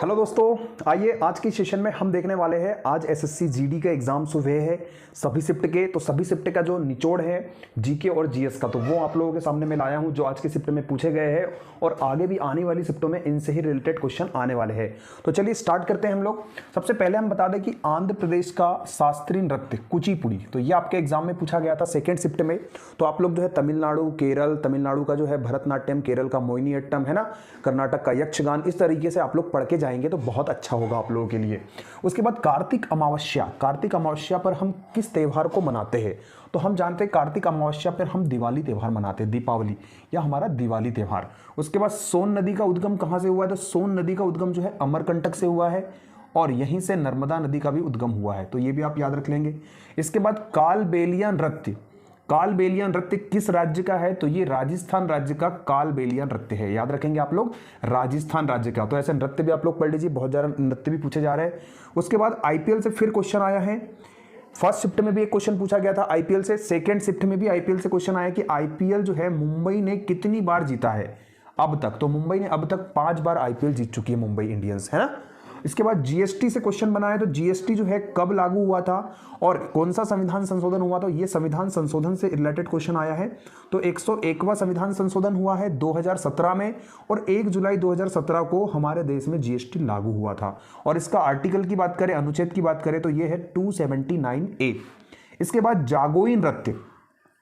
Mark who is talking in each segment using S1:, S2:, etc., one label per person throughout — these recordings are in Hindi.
S1: हेलो दोस्तों, आइए आज के सेशन में हम देखने वाले हैं। आज एसएससी जीडी का एग्जाम्स हुए हैं सभी शिफ्ट के। तो सभी शिफ्ट का जो निचोड़ है जीके और जीएस का, तो वो आप लोगों के सामने मैं लाया हूं जो आज के शिफ्ट में पूछे गए हैं और आगे भी आने वाली शिफ्टों में इनसे ही रिलेटेड क्वेश्चन आने वाले हैं। तो चलिए स्टार्ट करते हैं हम लोग। सबसे पहले हम बता दें कि आंध्र प्रदेश का शास्त्रीय नृत्य कुचिपुड़ी, तो ये आपके एग्जाम में पूछा गया था सेकेंड शिफ्ट में। तो आप लोग जो है तमिलनाडु, केरल, तमिलनाडु का जो है भरतनाट्यम, केरल का मोहिनीअट्टम है ना, कर्नाटक का यक्षगान, इस तरीके से आप लोग पढ़ के जाएंगे तो बहुत अच्छा होगा आप लोगों के लिए। उसके बाद कार्तिक अमावस्या, कार्तिक अमावस्या पर हम किस त्यौहार को मनाते हैं? तो हम जानते हैं कार्तिक अमावस्या पर हम दिवाली त्यौहार मनाते हैं, दीपावली या हमारा दिवाली त्यौहार। उसके बाद सोन नदी का उद्गम कहां से हुआ है? तो सोन नदी का उद्गम जो है अमरकंटक से हुआ है और यहीं से नर्मदा नदी का भी उद्गम हुआ है, तो ये भी आप याद रख लेंगे। इसके बाद कालबेलिया नृत्य, कालबेलिया नृत्य किस राज्य का है? तो ये राजस्थान राज्य का कालबेलिया नृत्य है, याद रखेंगे आप लोग, राजस्थान राज्य का। तो ऐसे नृत्य भी आप लोग पढ़ लीजिए, बहुत ज्यादा नृत्य भी पूछे जा रहे हैं। उसके बाद आईपीएल से फिर क्वेश्चन आया है। फर्स्ट शिफ्ट में भी एक क्वेश्चन पूछा गया था आईपीएल से, सेकंड शिफ्ट में भी आईपीएल से क्वेश्चन आया कि आईपीएल जो है मुंबई ने कितनी बार जीता है अब तक? तो मुंबई ने अब तक 5 बार आईपीएल जीत चुकी है मुंबई इंडियंस, है ना। इसके बाद जीएसटी से क्वेश्चन बनाया, तो जीएसटी जो है कब लागू हुआ था और कौन सा संविधान संशोधन हुआ? तो ये संविधान संशोधन से रिलेटेड क्वेश्चन आया है। तो 101वां संविधान संशोधन हुआ है 2017 में और 1 जुलाई 2017 को हमारे देश में जीएसटी लागू हुआ था। और इसका आर्टिकल की बात करें, अनुच्छेद की बात करें, तो ये है 279A। इसके बाद जागोई नृत्य,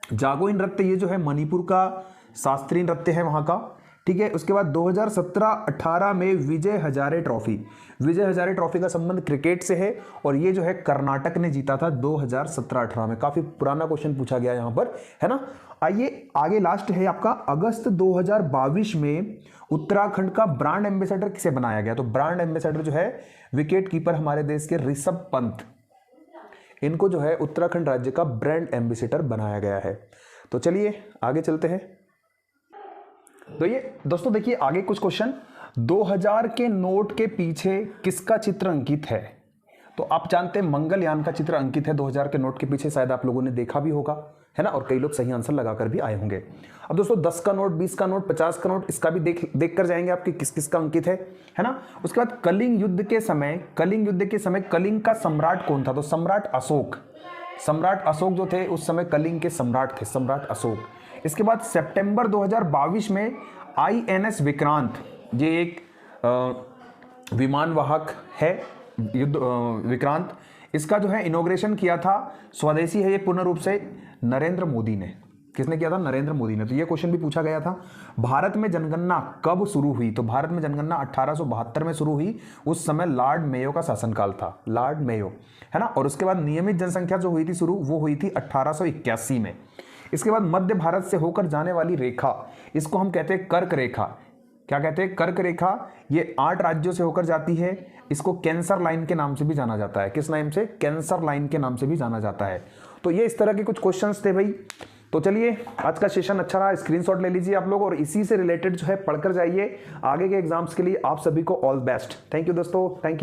S1: जागोई नृत्य ये जो है मणिपुर का शास्त्रीय नृत्य है वहां का, ठीक है। उसके बाद 2017-18 में विजय हजारे ट्रॉफी, विजय हजारे ट्रॉफी का संबंध क्रिकेट से है और ये जो है कर्नाटक ने जीता था 2017-18 में। काफी पुराना क्वेश्चन पूछा गया यहां पर, है ना। आइए आगे लास्ट है आपका, अगस्त 2022 में उत्तराखंड का ब्रांड एम्बेसडर किसे बनाया गया? तो ब्रांड एम्बेसडर जो है विकेट कीपर हमारे देश के ऋषभ पंत, इनको जो है उत्तराखंड राज्य का ब्रांड एम्बेसडर बनाया गया है। तो चलिए आगे चलते हैं। तो ये दोस्तों देखिए आगे कुछ क्वेश्चन, 2000 के नोट के पीछे किसका चित्र अंकित है? तो आप जानते हैं मंगलयान का चित्र अंकित है 2000 के नोट के पीछे, शायद आप लोगों ने देखा भी होगा, है ना, और कई लोग सही आंसर लगाकर भी आए होंगे। अब दोस्तों 10 का नोट, 20 का नोट, 50 का नोट, इसका भी देख कर जाएंगे आपके किस किस का अंकित है ना। उसके बाद कलिंग युद्ध के समय, कलिंग युद्ध के समय कलिंग का सम्राट कौन था? तो सम्राट अशोक, सम्राट अशोक जो थे उस समय कलिंग के सम्राट थे, सम्राट अशोक। इसके बाद सितंबर 2022 में आईएनएस विक्रांत, ये एक विमान वाहक है युद्ध विक्रांत, इसका जो है इनॉग्रेशन किया था, स्वदेशी है ये पूर्ण रूप से, नरेंद्र मोदी ने। किसने किया था? नरेंद्र मोदी ने। तो ये क्वेश्चन भी पूछा गया था। भारत में जनगणना कब शुरू हुई? तो भारत में जनगणना 1872 में शुरू हुई, उस समय लॉर्ड मेयो का शासनकाल था, लॉर्ड मेयो, है ना। और उसके बाद नियमित जनसंख्या जो हुई थी शुरू, वो हुई थी 1881 में। इसके बाद मध्य भारत से होकर जाने वाली रेखा, इसको हम कहते हैं कर्क रेखा। क्या कहते हैं? कर्क रेखा। ये 8 राज्यों से होकर जाती है, इसको कैंसर लाइन के नाम से भी जाना जाता है। किस नाम से? कैंसर लाइन के नाम से भी जाना जाता है। तो ये इस तरह के कुछ क्वेश्चंस थे भाई। तो चलिए आज का सेशन अच्छा रहा, स्क्रीनशॉट ले लीजिए आप लोग और इसी से रिलेटेड जो है पढ़कर जाइए आगे के एग्जाम्स के लिए। आप सभी को ऑल बेस्ट। थैंक यू दोस्तों, थैंक यू।